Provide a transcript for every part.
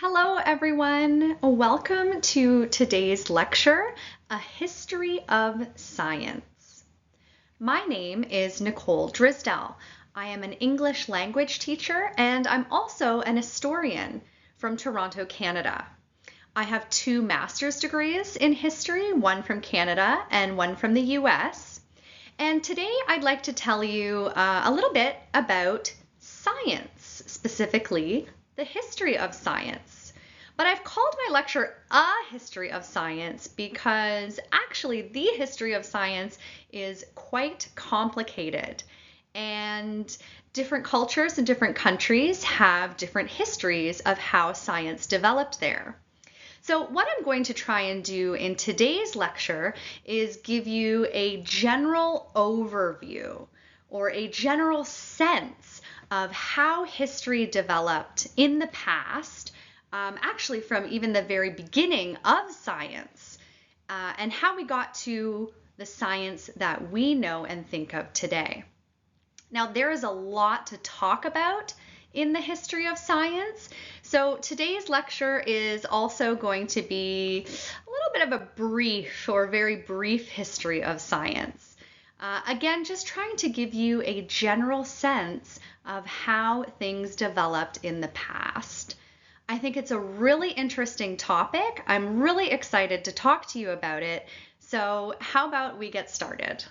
Hello, everyone. Welcome to today's lecture, A History of Science. My name is Nicole Drisdelle. I am an English language teacher and I'm also an historian from Toronto, Canada. I have two master's degrees in history, one from Canada and one from the US. And today I'd like to tell you a little bit about science, specifically the history of science. But I've called my lecture A History of Science because actually the history of science is quite complicated, and different cultures and different countries have different histories of how science developed there. So what I'm going to try and do in today's lecture is give you a general overview or a general sense of how history developed in the past, actually from even the very beginning of science, and how we got to the science that we know and think of today. Now, there is a lot to talk about in the history of science, so today's lecture is also going to be a little bit of a brief or very brief history of science. Again, just trying to give you a general sense of how things developed in the past. I think it's a really interesting topic. I'm really excited to talk to you about it. So how about we get started?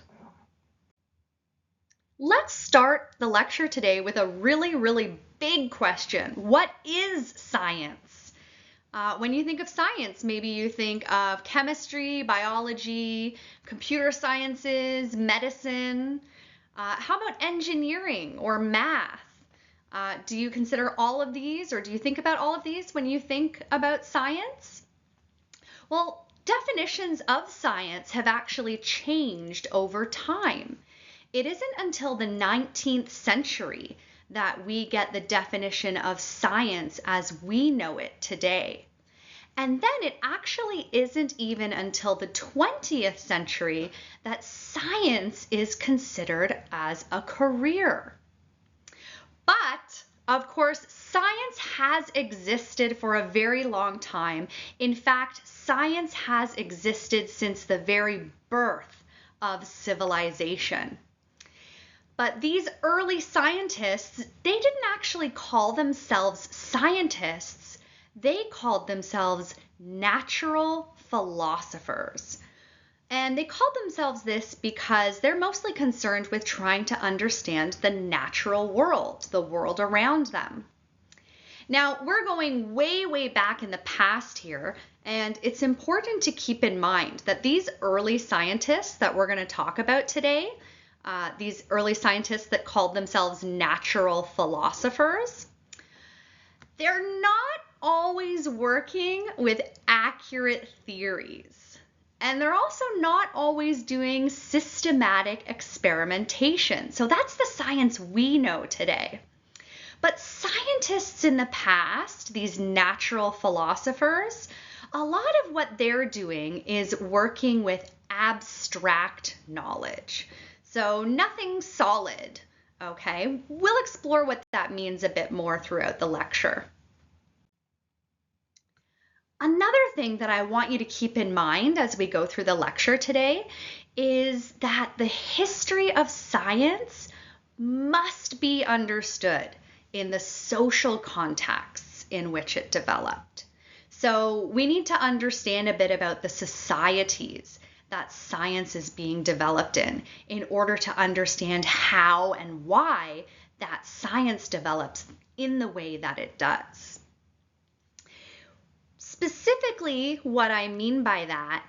Let's start the lecture today with a really big question. What is science? When you think of science, maybe you think of chemistry, biology, computer sciences, medicine. How about engineering or math? Do you consider all of these, or do you think about all of these when you think about science? Well, definitions of science have actually changed over time. It isn't until the 19th century that we get the definition of science as we know it today. And then it actually isn't even until the 20th century that science is considered as a career. But, of course, science has existed for a very long time. In fact, science has existed since the very birth of civilization. But these early scientists, they didn't actually call themselves scientists. They called themselves natural philosophers. And they called themselves this because they're mostly concerned with trying to understand the natural world, the world around them. Now, we're going way back in the past here, and it's important to keep in mind that these early scientists that we're going to talk about today, these early scientists that called themselves natural philosophers, they're not always working with accurate theories. And they're also not always doing systematic experimentation. So that's the science we know today. But scientists in the past, these natural philosophers, a lot of what they're doing is working with abstract knowledge. So nothing solid, okay? We'll explore what that means a bit more throughout the lecture. Another thing that I want you to keep in mind as we go through the lecture today is that the history of science must be understood in the social contexts in which it developed. So we need to understand a bit about the societies that science is being developed in order to understand how and why that science develops in the way that it does. Specifically, what I mean by that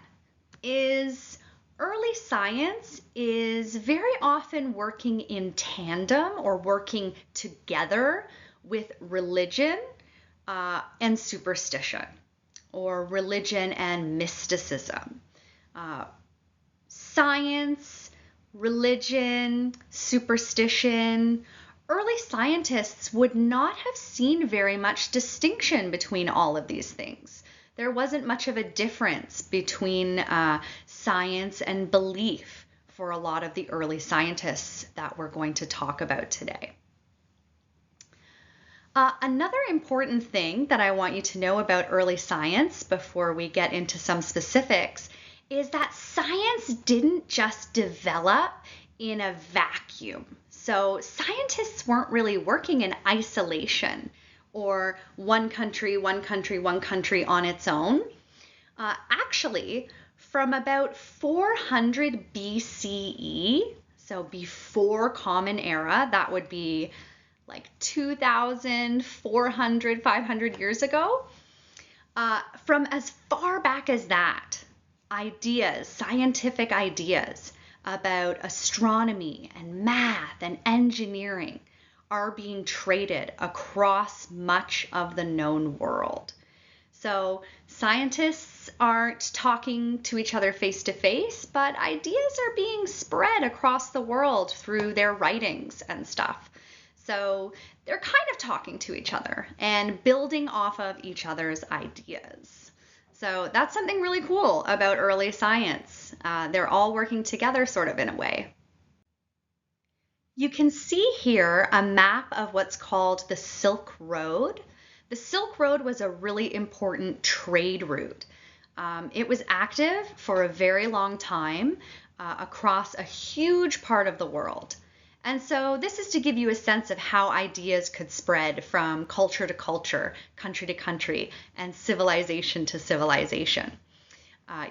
is early science is very often working in tandem or working together with religion and superstition, or religion and mysticism. Science, religion, superstition. Early scientists would not have seen very much distinction between all of these things. There wasn't much of a difference between science and belief for a lot of the early scientists that we're going to talk about today. Another important thing that I want you to know about early science before we get into some specifics is that science didn't just develop in a vacuum. So scientists weren't really working in isolation or one country on its own. Actually, from about 400 BCE, so before Common Era, that would be like 2,400, 500 years ago. From as far back as that, scientific ideas about astronomy and math and engineering are being traded across much of the known world. So scientists aren't talking to each other face to face, but ideas are being spread across the world through their writings and stuff. So they're kind of talking to each other and building off of each other's ideas. So that's something really cool about early science. They're all working together sort of in a way. You can see here a map of what's called the Silk Road. The Silk Road was a really important trade route. It was active for a very long time across a huge part of the world. And so this is to give you a sense of how ideas could spread from culture to culture, country to country, and civilization to civilization.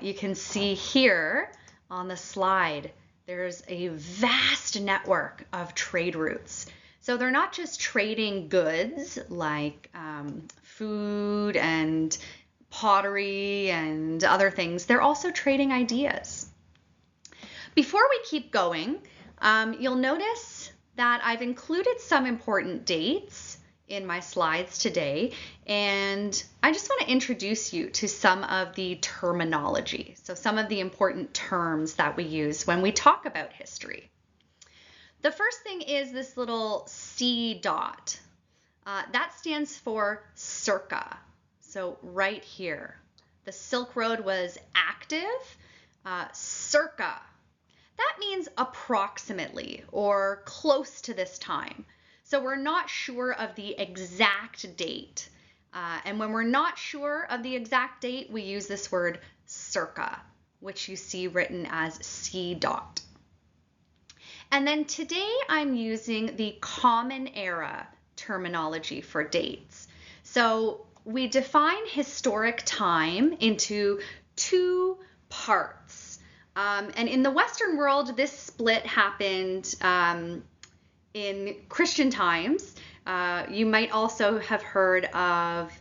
You can see here on the slide, there's a vast network of trade routes. So they're not just trading goods like food and pottery and other things, they're also trading ideas. Before we keep going, you'll notice that I've included some important dates in my slides today, and I just want to introduce you to some of the terminology, so some of the important terms that we use when we talk about history. The first thing is this little C dot. That stands for circa, so right here. The Silk Road was active, circa. That means approximately or close to this time. So we're not sure of the exact date. And when we're not sure of the exact date, we use this word circa, which you see written as C dot. And then today I'm using the Common Era terminology for dates. So we define historic time into two parts. And in the Western world, this split happened in Christian times. You might also have heard of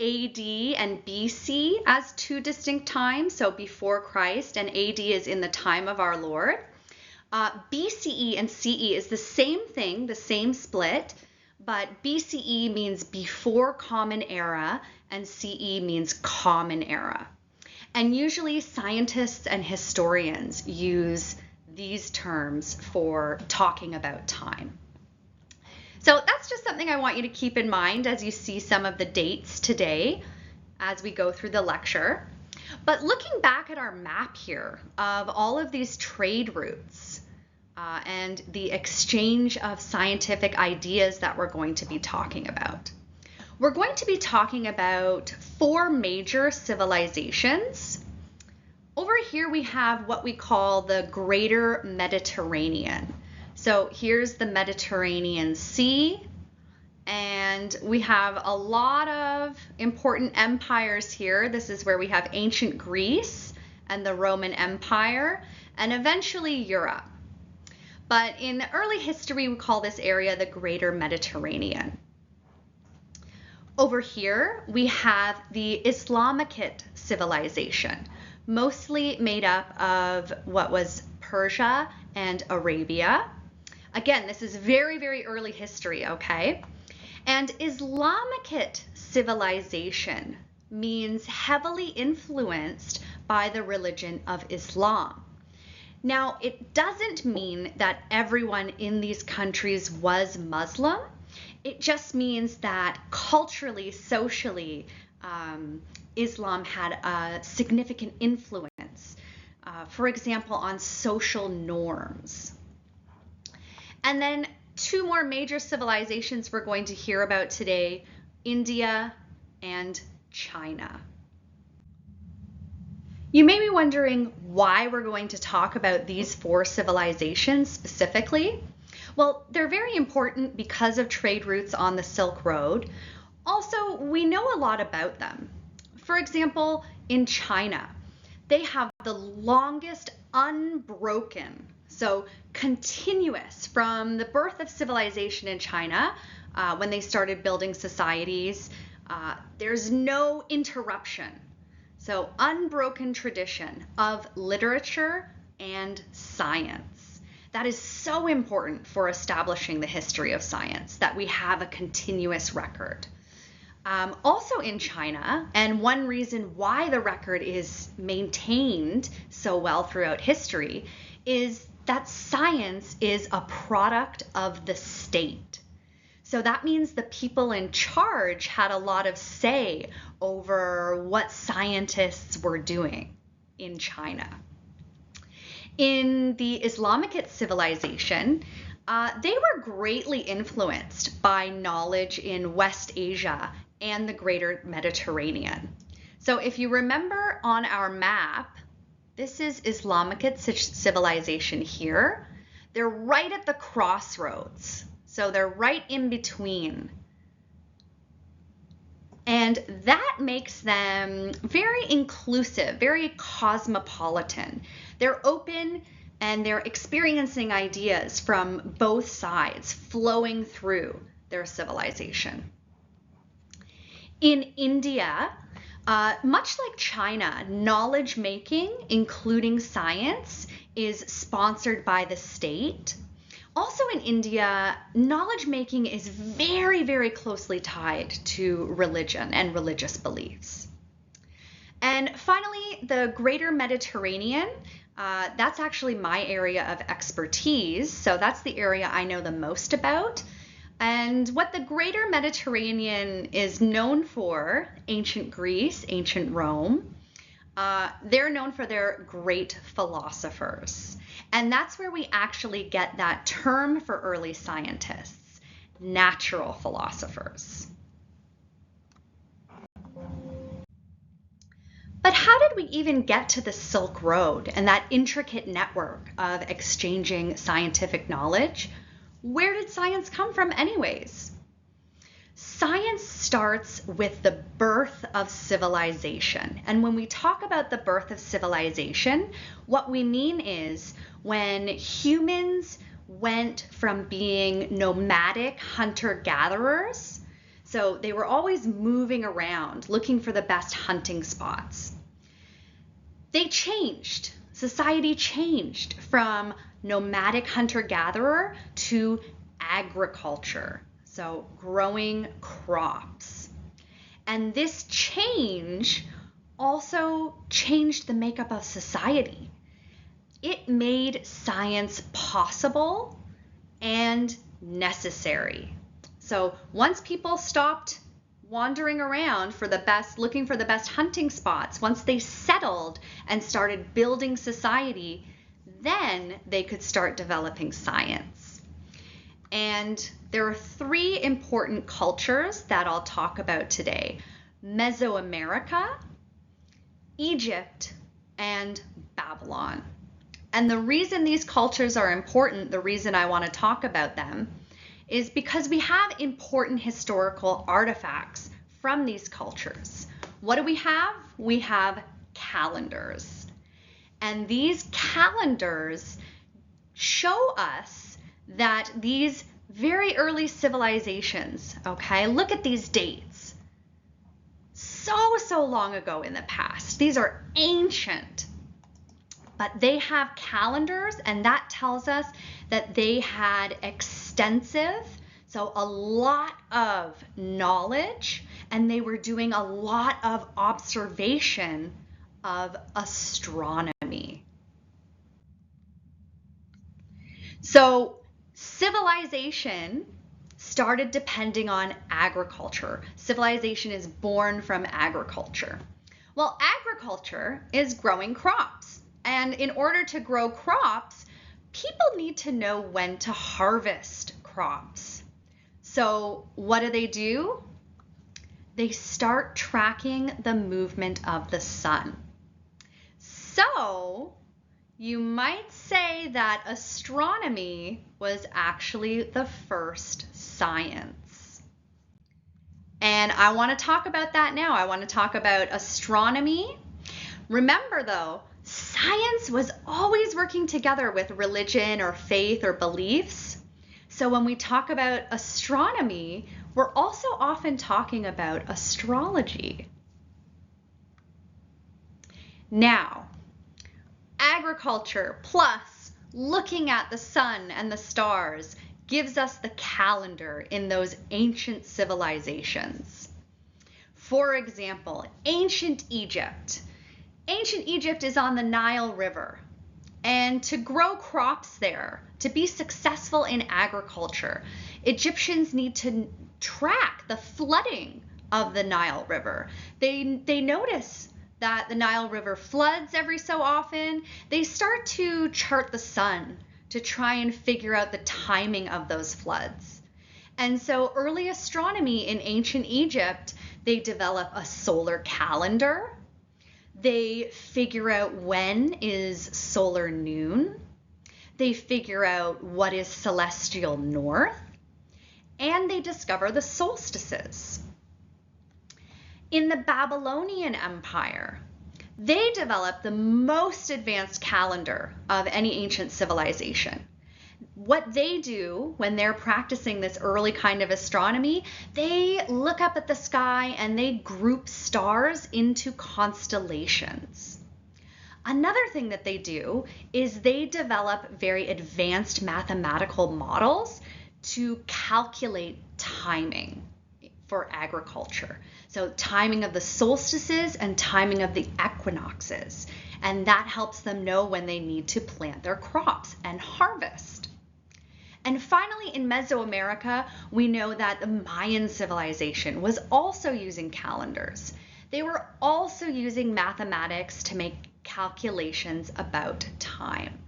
AD and BC as two distinct times, so before Christ, and AD is in the time of our Lord. BCE and CE is the same thing, the same split, but BCE means before Common Era and CE means Common Era. And usually scientists and historians use these terms for talking about time. So that's just something I want you to keep in mind as you see some of the dates today as we go through the lecture. But looking back at our map here of all of these trade routes and the exchange of scientific ideas that we're going to be talking about. We're going to be talking about 4 major civilizations. Over here we have what we call the Greater Mediterranean. So here's the Mediterranean Sea, and we have a lot of important empires here. This is where we have ancient Greece and the Roman Empire, and eventually Europe. But in early history, we call this area the Greater Mediterranean. Over here, we have the Islamic civilization, mostly made up of what was Persia and Arabia. Again, this is very, very early history, okay? And Islamic civilization means heavily influenced by the religion of Islam. Now, it doesn't mean that everyone in these countries was Muslim. It just means that culturally, socially, Islam had a significant influence, for example, on social norms. And then two more major civilizations we're going to hear about today, India and China. You may be wondering why we're going to talk about these four civilizations specifically. Well, they're very important because of trade routes on the Silk Road. Also, we know a lot about them. For example, in China, they have the longest unbroken, so continuous from the birth of civilization in China, when they started building societies, there's no interruption. So unbroken tradition of literature and science. That is so important for establishing the history of science, that we have a continuous record. Also in China, and one reason why the record is maintained so well throughout history, is that science is a product of the state. So that means the people in charge had a lot of say over what scientists were doing in China. In the Islamic civilization, they were greatly influenced by knowledge in West Asia and the greater Mediterranean. So if you remember on our map, this is Islamic civilization here. They're right at the crossroads. So they're right in between. And that makes them very inclusive, very cosmopolitan. They're open and they're experiencing ideas from both sides flowing through their civilization. In India, much like China, knowledge making, including science, is sponsored by the state. Also in India, knowledge making is very, very closely tied to religion and religious beliefs. And finally, the greater Mediterranean, that's actually my area of expertise. So that's the area I know the most about. And what the greater Mediterranean is known for, ancient Greece, ancient Rome, they're known for their great philosophers. And that's where we actually get that term for early scientists, natural philosophers. But how did we even get to the Silk Road and that intricate network of exchanging scientific knowledge? Where did science come from anyways? Science starts with the birth of civilization. And when we talk about the birth of civilization, what we mean is when humans went from being nomadic hunter-gatherers, so they were always moving around looking for the best hunting spots. They changed. Society changed from nomadic hunter-gatherer to agriculture. So growing crops. And this change also changed the makeup of society. It made science possible and necessary. So once people stopped wandering around for the best, looking for the best hunting spots, once they settled and started building society, then they could start developing science. And there are three important cultures that I'll talk about today: Mesoamerica, Egypt, and Babylon. And the reason these cultures are important, the reason I want to talk about them, is because we have important historical artifacts from these cultures. What do we have? We have calendars. And these calendars show us that these very early civilizations, okay, look at these dates. So long ago in the past. These are ancient. But they have calendars, and that tells us that they had extensive, so a lot of knowledge, and they were doing a lot of observation of astronomy. So civilization started depending on agriculture. Civilization is born from agriculture. Well, agriculture is growing crops. And in order to grow crops, people need to know when to harvest crops. So what do? They start tracking the movement of the sun. So you might say that astronomy was actually the first science. And I want to talk about that now. I want to talk about astronomy. Remember though, science was always working together with religion or faith or beliefs. So when we talk about astronomy, we're also often talking about astrology. Now, agriculture plus looking at the sun and the stars gives us the calendar in those ancient civilizations. For example, ancient Egypt. Ancient Egypt is on the Nile River. And to grow crops there, to be successful in agriculture, Egyptians need to track the flooding of the Nile River. They notice that the Nile River floods every so often. They start to chart the sun to try and figure out the timing of those floods. And so early astronomy in ancient Egypt, they develop a solar calendar. They figure out when is solar noon. They figure out what is celestial north. And they discover the solstices. In the Babylonian Empire, they developed the most advanced calendar of any ancient civilization. What they do when they're practicing this early kind of astronomy, they look up at the sky and they group stars into constellations. Another thing that they do is they develop very advanced mathematical models to calculate timing for agriculture. So timing of the solstices and timing of the equinoxes. And that helps them know when they need to plant their crops and harvest. And finally, in Mesoamerica, we know that the Mayan civilization was also using calendars. They were also using mathematics to make calculations about time.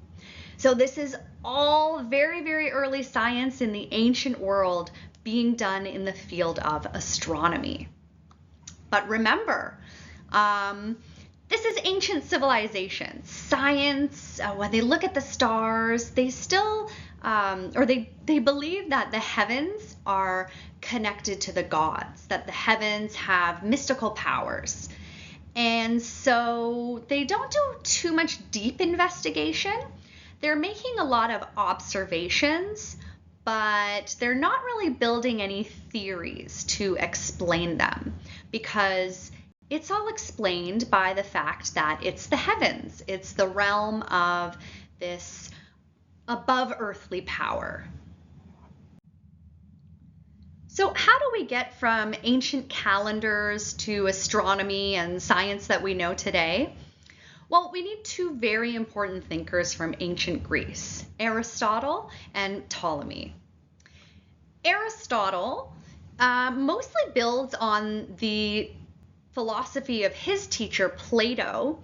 So this is all very, very early science in the ancient world being done in the field of astronomy. But remember, this is ancient civilization. Science, when they look at the stars, they still, they believe that the heavens are connected to the gods, that the heavens have mystical powers. And so they don't do too much deep investigation. They're making a lot of observations, but they're not really building any theories to explain them because it's all explained by the fact that it's the heavens. It's the realm of this above earthly power. So how do we get from ancient calendars to astronomy and science that we know today? Well, we need two very important thinkers from ancient Greece, Aristotle and Ptolemy. Aristotle mostly builds on the philosophy of his teacher, Plato.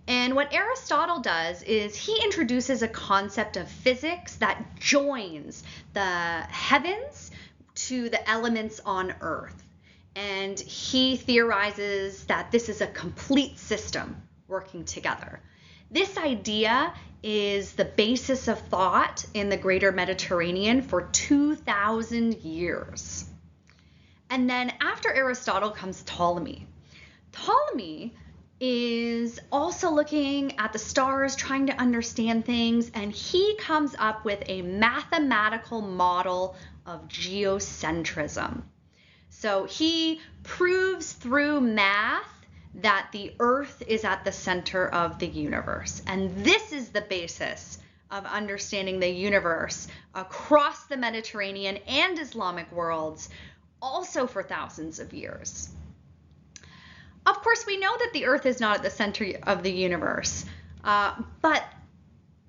And what Aristotle does is he introduces a concept of physics that joins the heavens to the elements on Earth. And he theorizes that this is a complete system working together. This idea is the basis of thought in the greater Mediterranean for 2,000 years. And then after Aristotle comes Ptolemy. Ptolemy is also looking at the stars, trying to understand things, and he comes up with a mathematical model of geocentrism. So he proves through math that the Earth is at the center of the universe. And this is the basis of understanding the universe across the Mediterranean and Islamic worlds, also for thousands of years. Of course, we know that the Earth is not at the center of the universe, but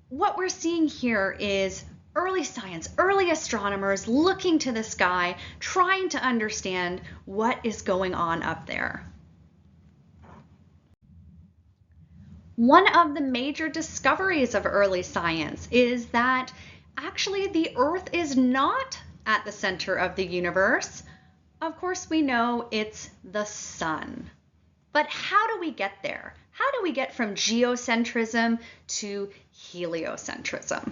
what we're seeing here is early science, early astronomers looking to the sky, trying to understand what is going on up there. One of the major discoveries of early science is that actually the Earth is not at the center of the universe? Of course, we know it's the sun. But how do we get there? How do we get from geocentrism to heliocentrism?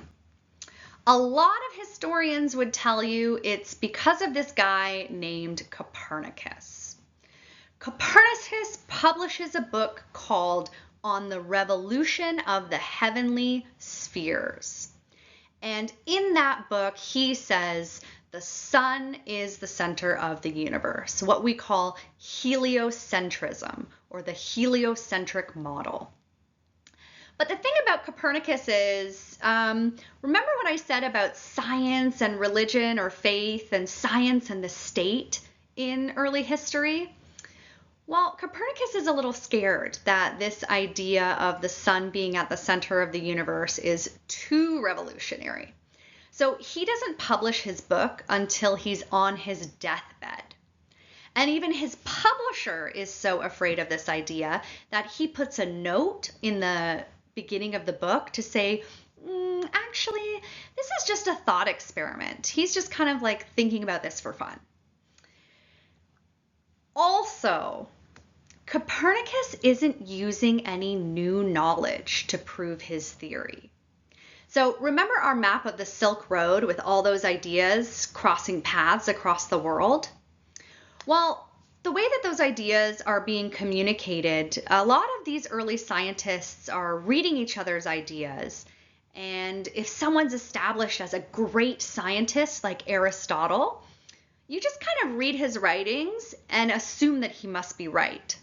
A lot of historians would tell you it's because of this guy named Copernicus. Copernicus publishes a book called On the Revolution of the Heavenly Spheres. And in that book, he says the sun is the center of the universe, what we call heliocentrism, or the heliocentric model. But the thing about Copernicus is, remember what I said about science and religion or faith and science and the state in early history? Well, Copernicus is a little scared that this idea of the sun being at the center of the universe is too revolutionary. So he doesn't publish his book until he's on his deathbed. And even his publisher is so afraid of this idea that he puts a note in the beginning of the book to say, actually, this is just a thought experiment. He's just kind of like thinking about this for fun. Also, Copernicus isn't using any new knowledge to prove his theory. So remember our map of the Silk Road with all those ideas crossing paths across the world? Well, the way that those ideas are being communicated, a lot of these early scientists are reading each other's ideas. And if someone's established as a great scientist like Aristotle, you just kind of read his writings and assume that he must be right.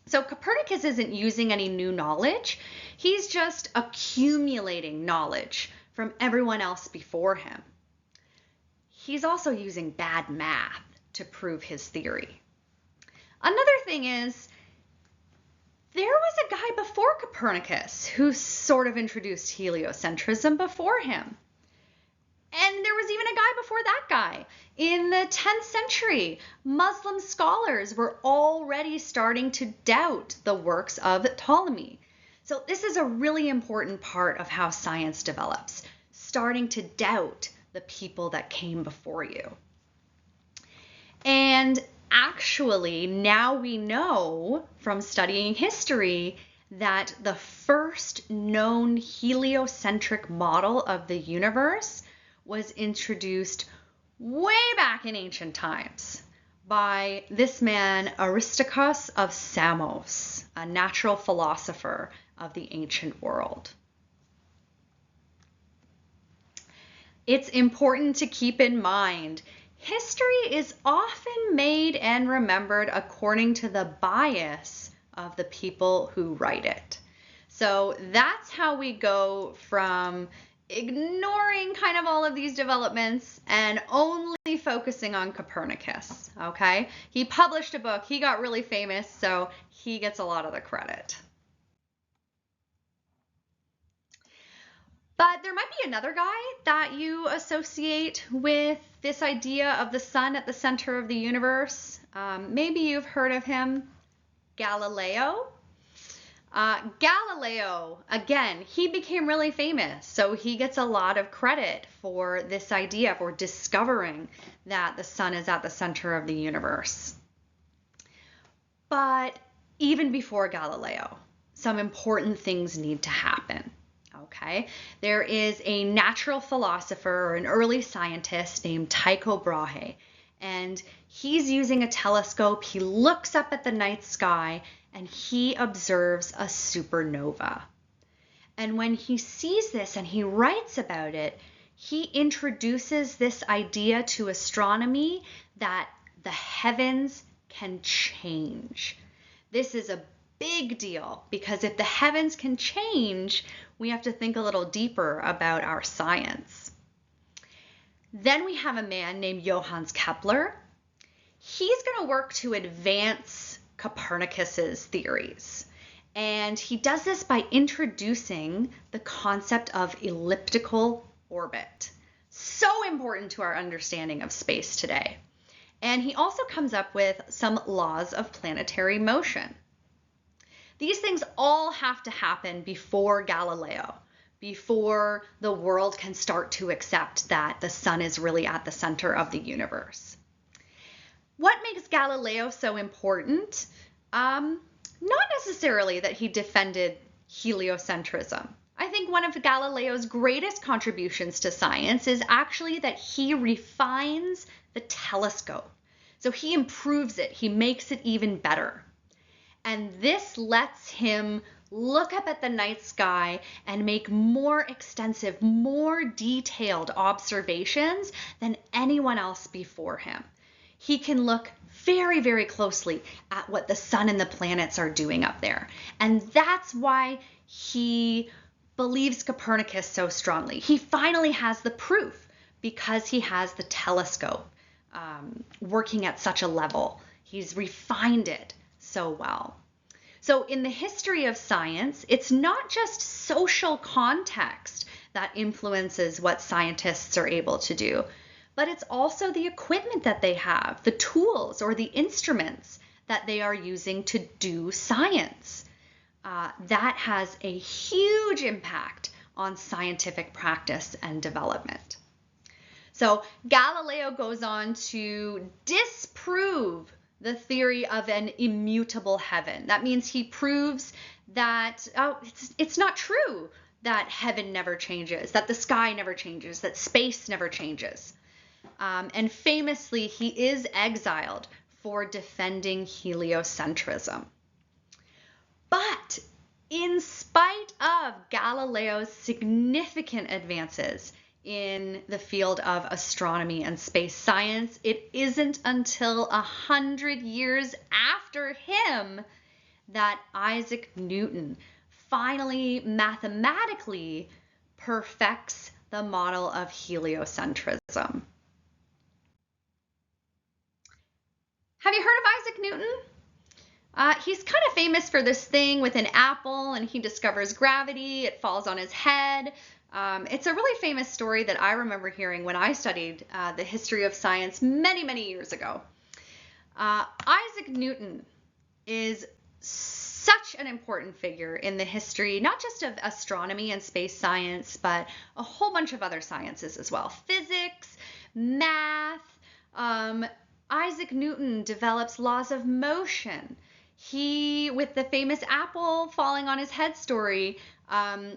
So Copernicus isn't using any new knowledge. He's just accumulating knowledge from everyone else before him. He's also using bad math to prove his theory. Another thing is, there was a guy before Copernicus who sort of introduced heliocentrism before him. And there was even a guy before that guy. In the 10th century, Muslim scholars were already starting to doubt the works of Ptolemy. So this is a really important part of how science develops, starting to doubt the people that came before you. And actually, now we know from studying history that the first known heliocentric model of the universe was introduced way back in ancient times by this man Aristarchus of Samos, a natural philosopher of the ancient world. It's important to keep in mind, history is often made and remembered according to the bias of the people who write it. So that's how we go from ignoring kind of all of these developments and only focusing on Copernicus, okay? He published a book, he got really famous, so he gets a lot of the credit. But there might be another guy that you associate with this idea of the sun at the center of the universe. Maybe you've heard of him, Galileo. Galileo, again, he became really famous, so he gets a lot of credit for this idea, for discovering that the sun is at the center of the universe. But even before Galileo, some important things need to happen. Okay, there is a natural philosopher or an early scientist named Tycho Brahe, and he's using a telescope. He looks up at the night sky and he observes a supernova. And when he sees this and he writes about it, he introduces this idea to astronomy that the heavens can change. This is a big deal because if the heavens can change, we have to think a little deeper about our science. Then we have a man named Johannes Kepler. He's going to work to advance Copernicus's theories. And he does this by introducing the concept of elliptical orbit. So important to our understanding of space today. And he also comes up with some laws of planetary motion. These things all have to happen before Galileo. before the world can start to accept that the sun is really at the center of the universe. What makes Galileo so important? Not necessarily that he defended heliocentrism. I think one of Galileo's greatest contributions to science is actually that he refines the telescope. So he improves it, he makes it even better. And this lets him look up at the night sky and make more extensive, more detailed observations than anyone else before him. He can look very, very closely at what the sun and the planets are doing up there. And that's why he believes Copernicus so strongly. He finally has the proof because he has the telescope working at such a level. He's refined it so well. So in the history of science, it's not just social context that influences what scientists are able to do, but it's also the equipment that they have, the tools or the instruments that they are using to do science. That has a huge impact on scientific practice and development. So Galileo goes on to disprove the theory of an immutable heaven. That means he proves that it's not true that heaven never changes, that the sky never changes, that space never changes. And famously, he is exiled for defending heliocentrism. But in spite of Galileo's significant advances in the field of astronomy and space science, it isn't until 100 years after him that Isaac Newton finally mathematically perfects the model of heliocentrism. Have you heard of Isaac Newton? He's kind of famous for this thing with an apple, and he discovers gravity. It falls on his head. It's a really famous story that I remember hearing when I studied the history of science many, many years ago. Isaac Newton is such an important figure in the history, not just of astronomy and space science, but a whole bunch of other sciences as well. Physics, math. Isaac Newton develops laws of motion. He, with the famous apple falling on his head story,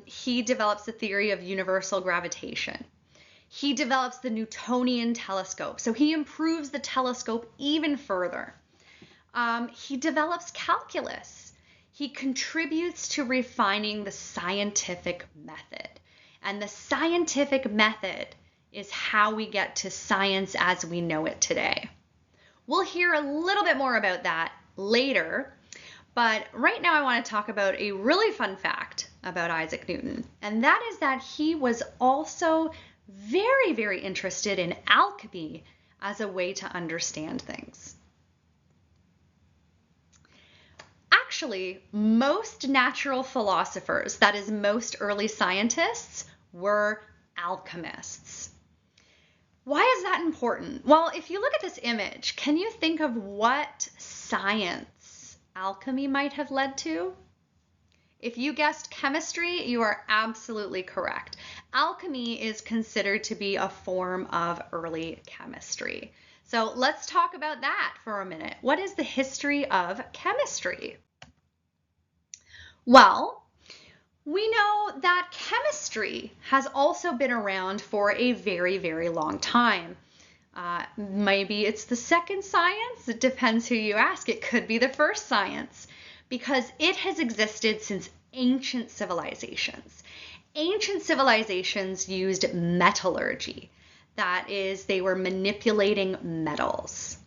he develops the theory of universal gravitation. He develops the Newtonian telescope, so he improves the telescope even further. He develops calculus. He contributes to refining the scientific method. And the scientific method is how we get to science as we know it today. We'll hear a little bit more about that later, but right now I want to talk about a really fun fact about Isaac Newton, and that is that he was also very, very interested in alchemy as a way to understand things. Actually, most natural philosophers, that is, most early scientists, were alchemists. Why is that important? Well, if you look at this image, can you think of what science alchemy might have led to? If you guessed chemistry, you are absolutely correct. Alchemy is considered to be a form of early chemistry. So let's talk about that for a minute. What is the history of chemistry? Well, we know that chemistry has also been around for a very, very long time. Maybe it's the second science. It depends who you ask. It could be the first science because it has existed since ancient civilizations. Ancient civilizations used metallurgy. That is, they were manipulating metals.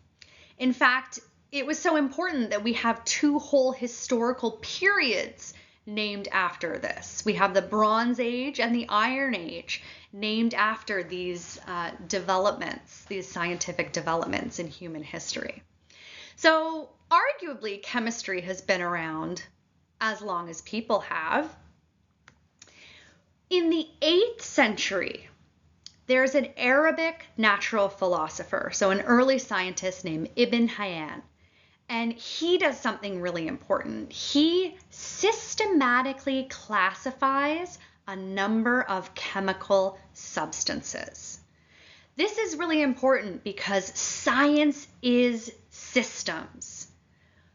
In fact, it was so important that we have two whole historical periods named after this. We have the Bronze Age and the Iron Age named after these developments, these scientific developments in human history. So arguably chemistry has been around as long as people have. In the 8th century, there's an Arabic natural philosopher, so an early scientist named Ibn Hayyan. And he does something really important. He systematically classifies a number of chemical substances. This is really important because science is systems.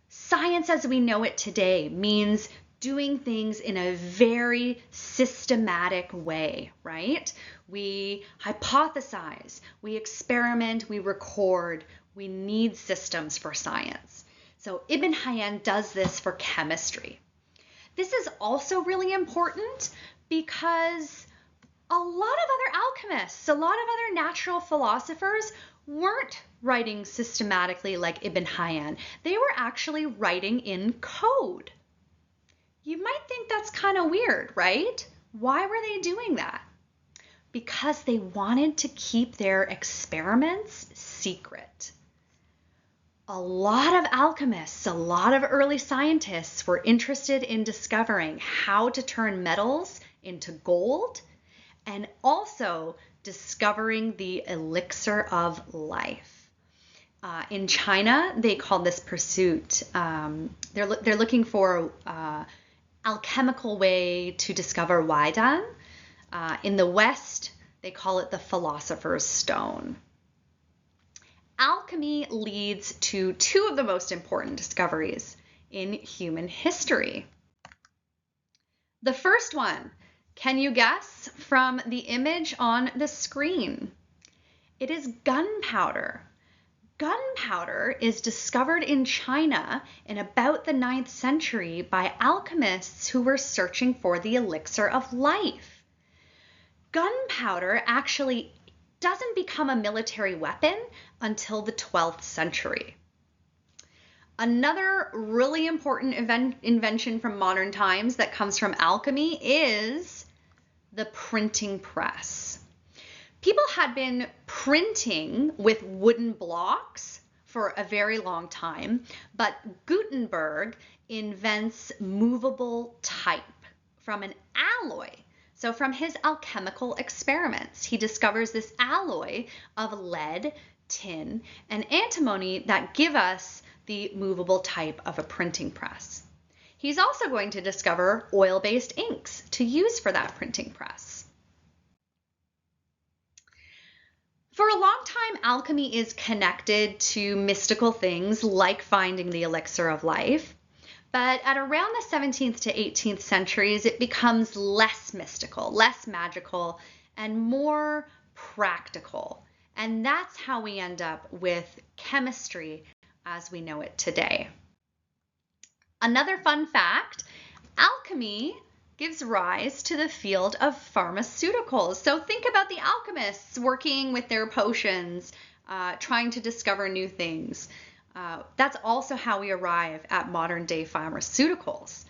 Science as we know it today means doing things in a very systematic way, right? We hypothesize, we experiment, we record. We need systems for science. So Ibn Hayyan does this for chemistry. This is also really important because a lot of other alchemists, a lot of other natural philosophers weren't writing systematically like Ibn Hayyan. They were actually writing in code. You might think that's kind of weird, right? Why were they doing that? Because they wanted to keep their experiments secret. A lot of alchemists, a lot of early scientists were interested in discovering how to turn metals into gold and also discovering the elixir of life. In China, they call this pursuit, they're looking for alchemical way to discover Weidan. In the West, they call it the philosopher's stone. Alchemy leads to two of the most important discoveries in human history. The first one, can you guess from the image on the screen? It is gunpowder. Gunpowder is discovered in China in about the 9th century by alchemists who were searching for the elixir of life. Gunpowder actually doesn't become a military weapon until the 12th century. Another really important invention from modern times that comes from alchemy is the printing press. People had been printing with wooden blocks for a very long time, but Gutenberg invents movable type from an alloy. So from his alchemical experiments, he discovers this alloy of lead, tin, and antimony that give us the movable type of a printing press. He's also going to discover oil-based inks to use for that printing press. For a long time, alchemy is connected to mystical things like finding the elixir of life. But at around the 17th to 18th centuries, it becomes less mystical, less magical, and more practical. And that's how we end up with chemistry as we know it today. Another fun fact, alchemy gives rise to the field of pharmaceuticals. So think about the alchemists working with their potions, trying to discover new things. That's also how we arrive at modern day pharmaceuticals.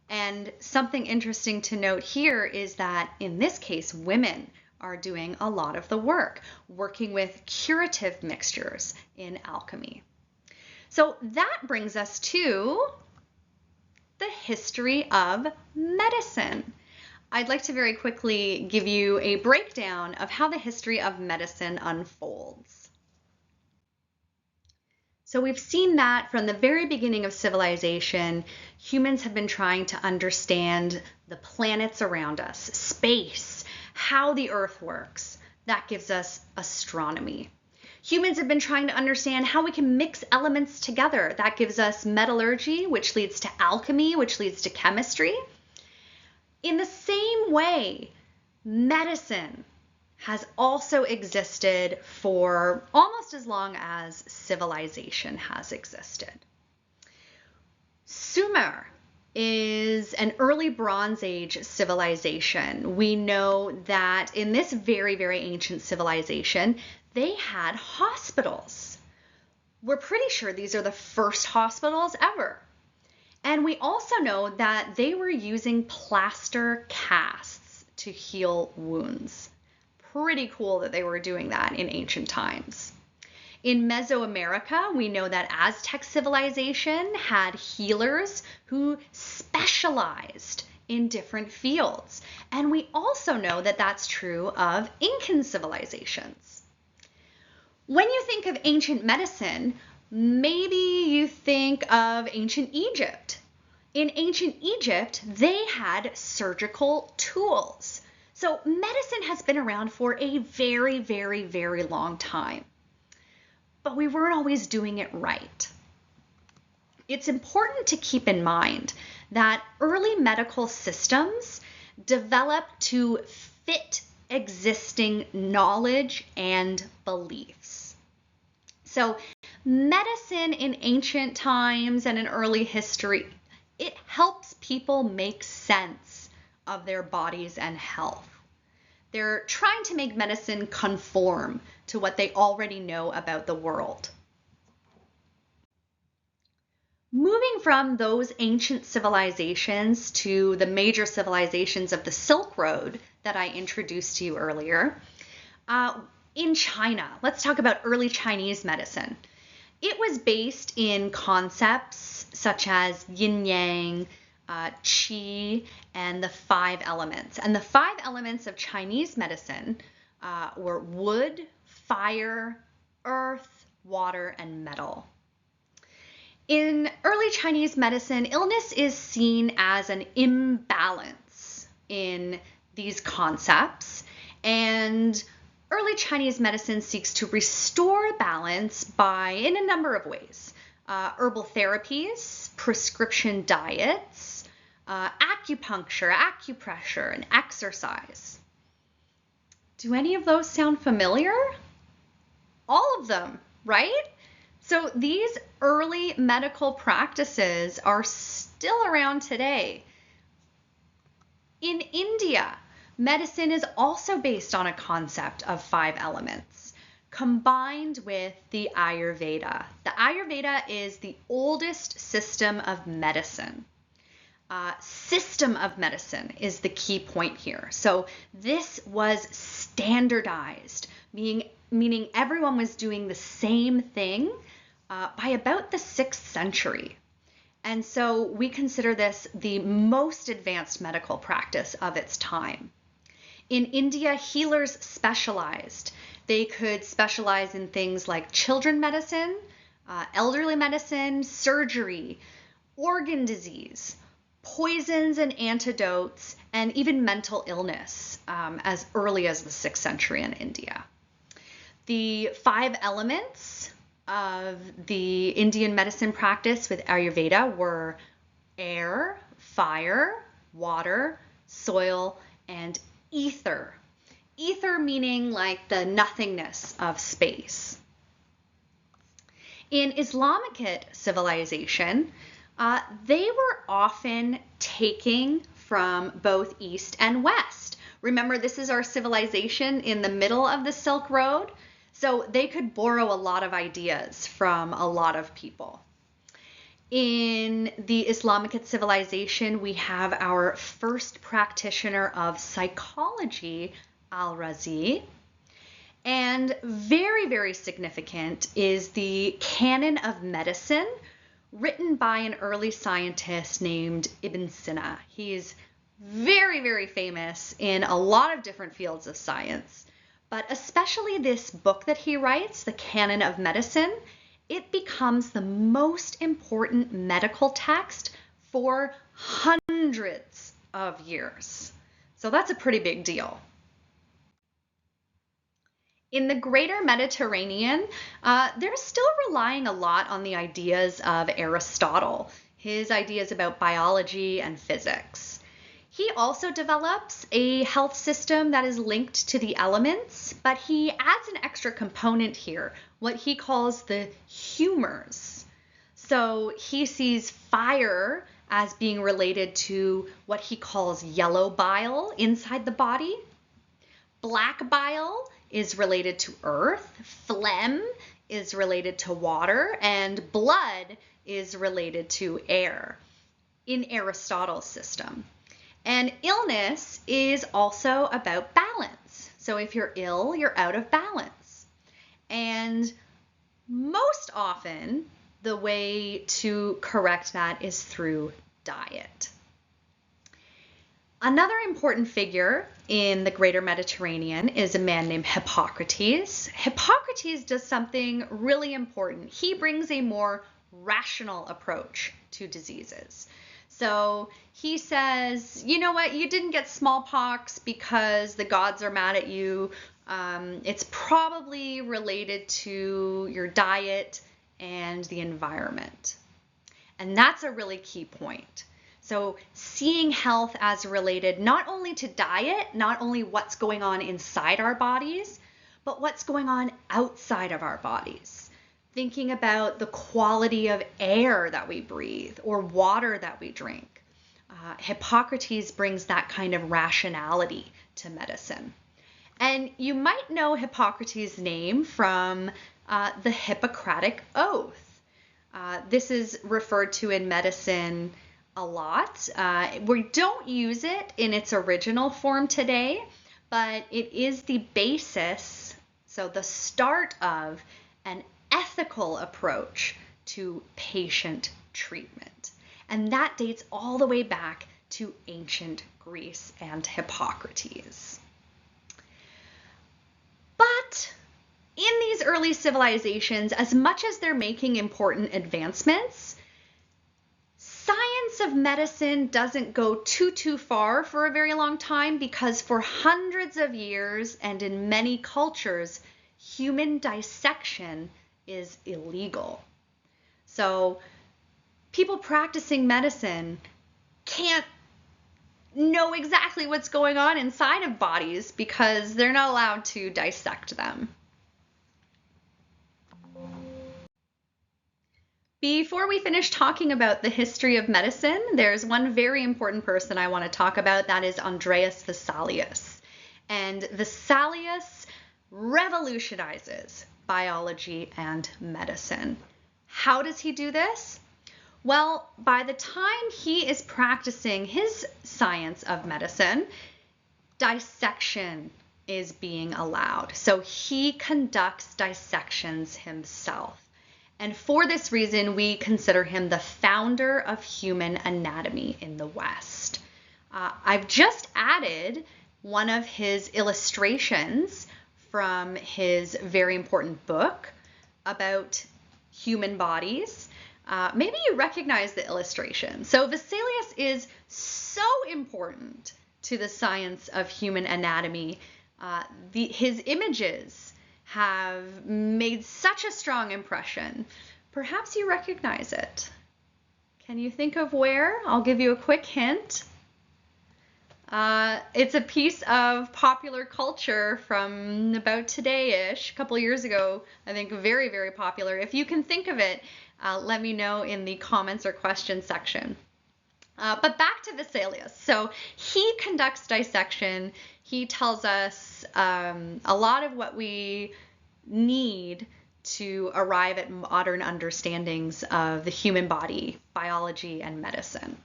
And something interesting to note here is that in this case, women are doing a lot of the work, working with curative mixtures in alchemy. So that brings us to the history of medicine. I'd like to very quickly give you a breakdown of how the history of medicine unfolds. So we've seen that from the very beginning of civilization, humans have been trying to understand the planets around us, space, how the earth works. That gives us astronomy. Humans have been trying to understand how we can mix elements together. That gives us metallurgy, which leads to alchemy, which leads to chemistry. In the same way, medicine has also existed for almost as long as civilization has existed. Sumer is an early Bronze Age civilization. We know that in this very, very ancient civilization, they had hospitals. We're pretty sure these are the first hospitals ever. And we also know that they were using plaster casts to heal wounds. Pretty cool that they were doing that in ancient times. In Mesoamerica, we know that Aztec civilization had healers who specialized in different fields. And we also know that that's true of Incan civilizations. When you think of ancient medicine, maybe you think of ancient Egypt. In ancient Egypt, they had surgical tools. So medicine has been around for a very, very, very long time. But we weren't always doing it right. It's important to keep in mind that early medical systems developed to fit existing knowledge and beliefs. So medicine in ancient times and in early history, it helps people make sense of their bodies and health. They're trying to make medicine conform to what they already know about the world. Moving from those ancient civilizations to the major civilizations of the Silk Road that I introduced to you earlier, in China, let's talk about early Chinese medicine. It was based in concepts such as yin-yang, qi, and the 5 elements. And the 5 elements of Chinese medicine were wood, fire, earth, water, and metal. In early Chinese medicine, illness is seen as an imbalance in these concepts, and early Chinese medicine seeks to restore balance in a number of ways. Herbal therapies, prescription diets, acupuncture, acupressure, and exercise. Do any of those sound familiar? All of them, right? So these early medical practices are still around today. In India, medicine is also based on a concept of 5 elements, combined with the Ayurveda. The Ayurveda is the oldest system of medicine. System of medicine is the key point here. So this was standardized, meaning everyone was doing the same thing by about the 6th century. And so we consider this the most advanced medical practice of its time. In India, healers specialized. They could specialize in things like children medicine, elderly medicine, surgery, organ disease, poisons and antidotes, and even mental illness as early as the 6th century in India. The 5 elements of the Indian medicine practice with Ayurveda were air, fire, water, soil, and ether. Ether meaning like the nothingness of space. In Islamic civilization, they were often taking from both East and West. Remember, this is our civilization in the middle of the Silk Road. So they could borrow a lot of ideas from a lot of people. In the Islamic civilization, we have our first practitioner of psychology, Al-Razi. And very, very significant is the Canon of Medicine, written by an early scientist named Ibn Sina. He's very, very famous in a lot of different fields of science. But especially this book that he writes, the Canon of Medicine, it becomes the most important medical text for hundreds of years. So that's a pretty big deal. In the greater Mediterranean, they're still relying a lot on the ideas of Aristotle, his ideas about biology and physics. He also develops a health system that is linked to the elements, but he adds an extra component here, what he calls the humors. So he sees fire as being related to what he calls yellow bile inside the body. Black bile is related to earth, phlegm is related to water, and blood is related to air in Aristotle's system. And illness is also about balance. So if you're ill, you're out of balance. And most often, the way to correct that is through diet. Another important figure in the greater Mediterranean is a man named Hippocrates. Hippocrates does something really important. He brings a more rational approach to diseases. So he says, you know what, you didn't get smallpox because the gods are mad at you. It's probably related to your diet and the environment. And that's a really key point. So seeing health as related not only to diet, not only what's going on inside our bodies, but what's going on outside of our bodies. Thinking about the quality of air that we breathe or water that we drink. Hippocrates brings that kind of rationality to medicine. And you might know Hippocrates' name from the Hippocratic Oath. This is referred to in medicine a lot. We don't use it in its original form today, but it is the basis, so the start of an ethical approach to patient treatment. And that dates all the way back to ancient Greece and Hippocrates. But in these early civilizations, as much as they're making important advancements, science of medicine doesn't go too far for a very long time, because for hundreds of years and in many cultures, human dissection is illegal. So people practicing medicine can't know exactly what's going on inside of bodies because they're not allowed to dissect them. Before we finish talking about the history of medicine, there's one very important person I want to talk about. That is Andreas Vesalius. And Vesalius revolutionizes biology and medicine. How does he do this? Well, by the time he is practicing his science of medicine, dissection is being allowed. So he conducts dissections himself. And for this reason, we consider him the founder of human anatomy in the West. I've just added one of his illustrations from his very important book about human bodies. Maybe you recognize the illustration. So Vesalius is so important to the science of human anatomy. His images have made such a strong impression. Perhaps you recognize it. Can you think of where? I'll give you a quick hint. It's a piece of popular culture from about today-ish, a couple years ago. I think very, very popular. If you can think of it, let me know in the comments or questions section. But back to Vesalius. So he conducts dissection. He tells us a lot of what we need to arrive at modern understandings of the human body, biology, and medicine.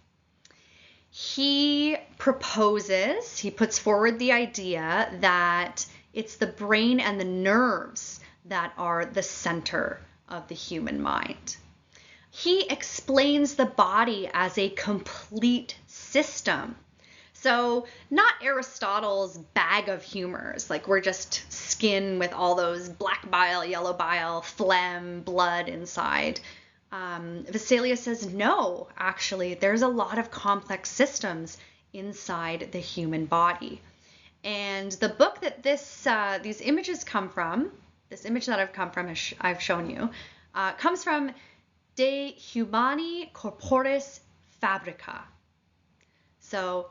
He puts forward the idea that it's the brain and the nerves that are the center of the human mind. He explains the body as a complete system. So not Aristotle's bag of humors, like we're just skin with all those black bile, yellow bile, phlegm, blood inside. Vesalius says, no, actually, there's a lot of complex systems inside the human body. And the book that these images come from, this image that I've shown you, comes from De Humani Corporis Fabrica. So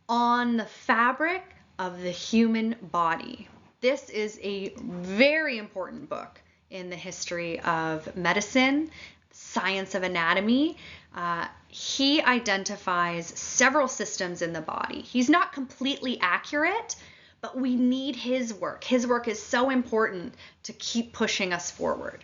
on the fabric of the human body. This is a very important book in the history of medicine, science of anatomy. He identifies several systems in the body. He's not completely accurate, but we need his work. His work is so important to keep pushing us forward.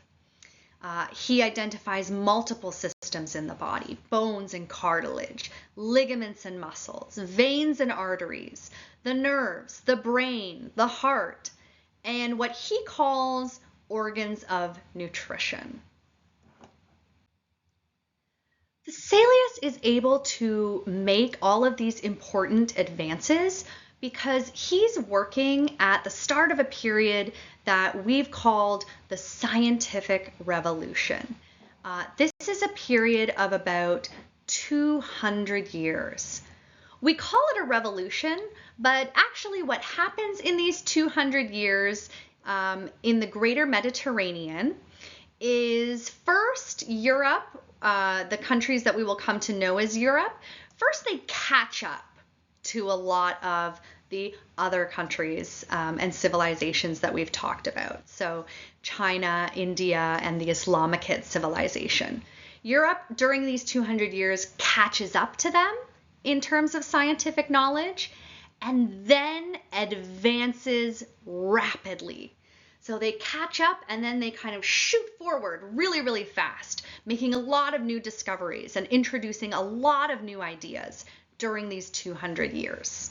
He identifies multiple systems in the body: bones and cartilage, ligaments and muscles, veins and arteries, the nerves, the brain, the heart, and what he calls organs of nutrition. Vesalius is able to make all of these important advances because he's working at the start of a period that we've called the scientific revolution. This is a period of about 200 years. We call it a revolution, but actually what happens in these 200 years in the greater Mediterranean is first Europe, the countries that we will come to know as Europe, first they catch up to a lot of the other countries and civilizations that we've talked about. So China, India, and the Islamic civilization. Europe during these 200 years catches up to them in terms of scientific knowledge and then advances rapidly. So they catch up and then they kind of shoot forward really, really fast, making a lot of new discoveries and introducing a lot of new ideas during these 200 years.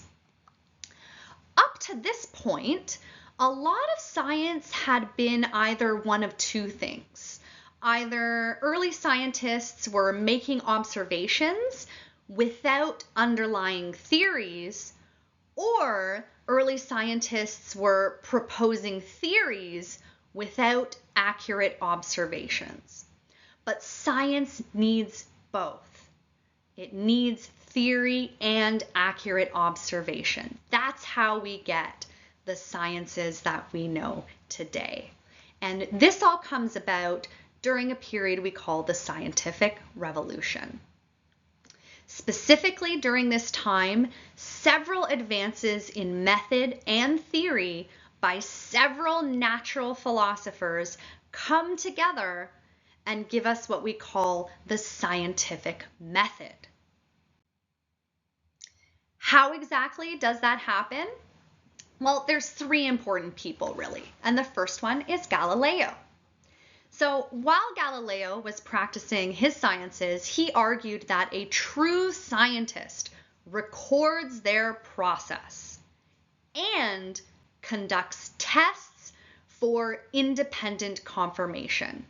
Up to this point, a lot of science had been either one of two things. Either early scientists were making observations without underlying theories, or early scientists were proposing theories without accurate observations. But science needs both. It needs theory and accurate observation. That's how we get the sciences that we know today. And this all comes about during a period we call the Scientific Revolution. Specifically during this time, several advances in method and theory by several natural philosophers come together and give us what we call the scientific method. How exactly does that happen? Well, there's three important people really, and the first one is Galileo. So while Galileo was practicing his sciences, he argued that a true scientist records their process and conducts tests for independent confirmation.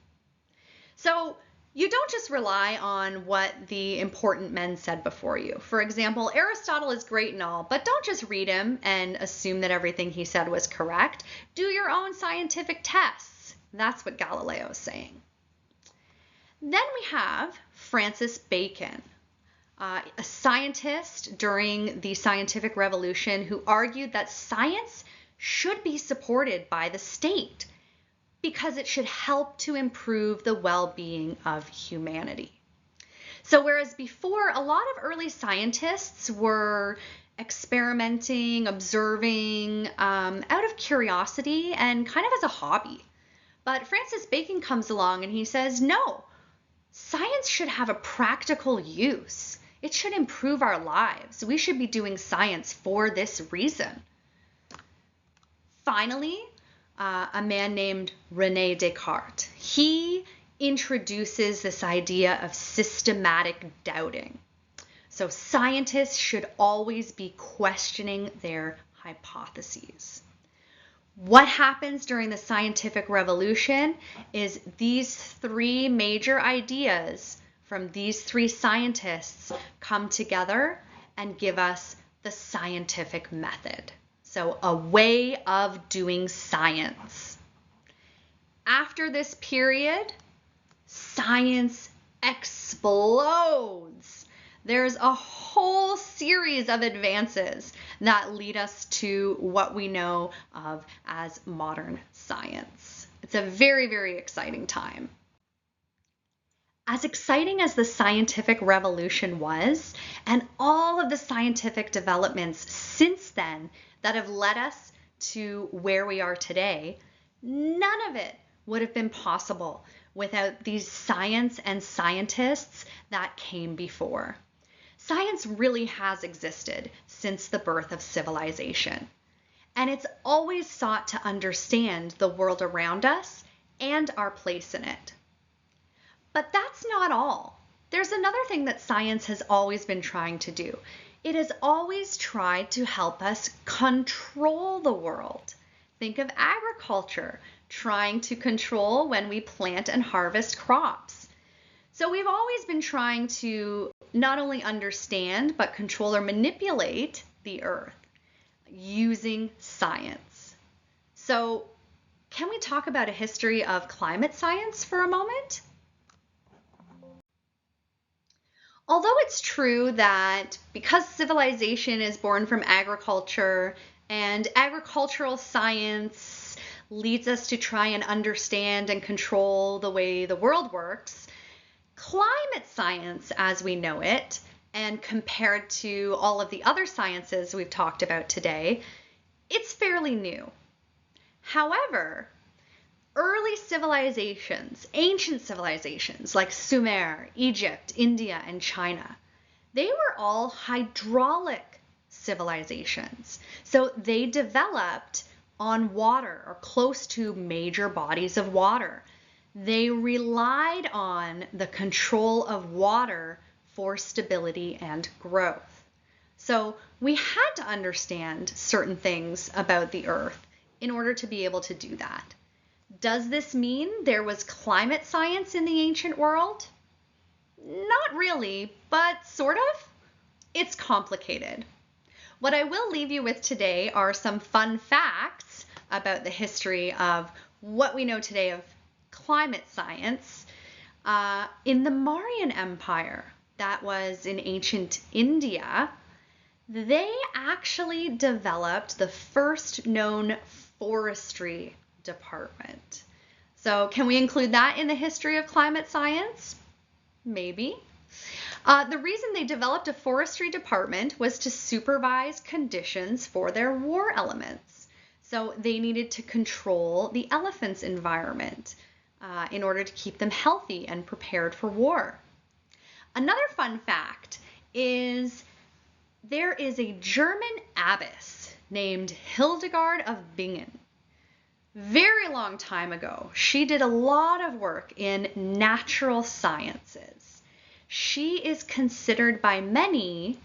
So you don't just rely on what the important men said before you. For example, Aristotle is great and all, but don't just read him and assume that everything he said was correct. Do your own scientific tests. That's what Galileo is saying. Then we have Francis Bacon, a scientist during the Scientific Revolution who argued that science should be supported by the state because it should help to improve the well-being of humanity. So whereas before, a lot of early scientists were experimenting, observing out of curiosity and kind of as a hobby. But Francis Bacon comes along and he says, no, science should have a practical use. It should improve our lives. We should be doing science for this reason. Finally, a man named René Descartes. He introduces this idea of systematic doubting. So scientists should always be questioning their hypotheses. What happens during the scientific revolution is these three major ideas from these three scientists come together and give us the scientific method. So a way of doing science. After this period, science explodes. There's a whole series of advances that lead us to what we know of as modern science. It's a very, very exciting time. As exciting as the scientific revolution was, and all of the scientific developments since then that have led us to where we are today, none of it would have been possible without these science and scientists that came before. Science really has existed since the birth of civilization, and it's always sought to understand the world around us and our place in it. But that's not all. There's another thing that science has always been trying to do. It has always tried to help us control the world. Think of agriculture, trying to control when we plant and harvest crops. So we've always been trying to not only understand, but control or manipulate the earth using science. So can we talk about a history of climate science for a moment? Although it's true that because civilization is born from agriculture and agricultural science leads us to try and understand and control the way the world works, climate science as we know it, and compared to all of the other sciences we've talked about today, it's fairly new. However, early civilizations, ancient civilizations like Sumer, Egypt, India, and China, they were all hydraulic civilizations. So they developed on water or close to major bodies of water. They relied on the control of water for stability and growth. So we had to understand certain things about the Earth in order to be able to do that. Does this mean there was climate science in the ancient world? Not really, but sort of. It's complicated. What I will leave you with today are some fun facts about the history of what we know today of climate science. In the Mauryan Empire, that was in ancient India, they actually developed the first known forestry department. So can we include that in the history of climate science? Maybe. The reason they developed a forestry department was to supervise conditions for their war elements. So they needed to control the elephants' environment in order to keep them healthy and prepared for war. Another fun fact is there is a German abbess named Hildegard of Bingen. Very long time ago, she did a lot of work in natural sciences. She is considered by many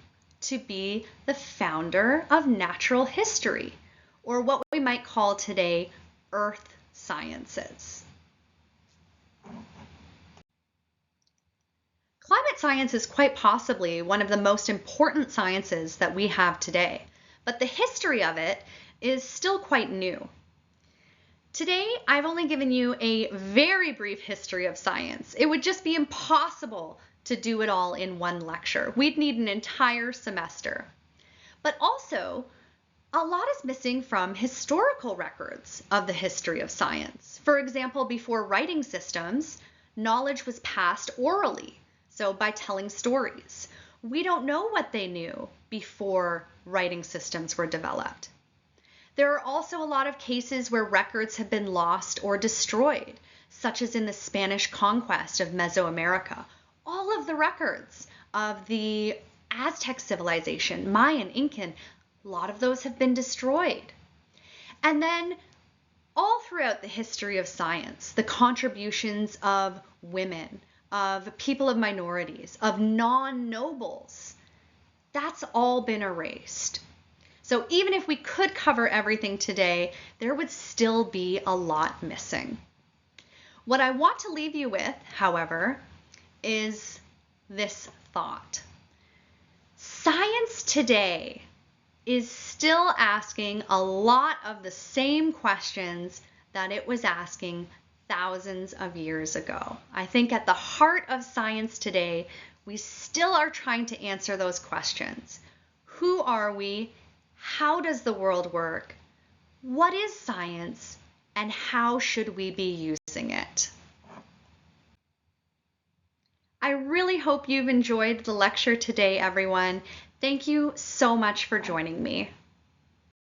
to be the founder of natural history, or what we might call today earth sciences. Climate science is quite possibly one of the most important sciences that we have today, but the history of it is still quite new. Today, I've only given you a very brief history of science. It would just be impossible to do it all in one lecture. We'd need an entire semester. But also, a lot is missing from historical records of the history of science. For example, before writing systems, knowledge was passed orally, so by telling stories. We don't know what they knew before writing systems were developed. There are also a lot of cases where records have been lost or destroyed, such as in the Spanish conquest of Mesoamerica. All of the records of the Aztec civilization, Mayan, Incan, a lot of those have been destroyed. And then all throughout the history of science, the contributions of women, of people of minorities, of non-nobles, that's all been erased. So even if we could cover everything today, there would still be a lot missing. What I want to leave you with, however, is this thought. Science today is still asking a lot of the same questions that it was asking thousands of years ago. I think at the heart of science today, we still are trying to answer those questions. Who are we? How does the world work? What is science? And how should we be using it? I really hope you've enjoyed the lecture today, everyone. Thank you so much for joining me.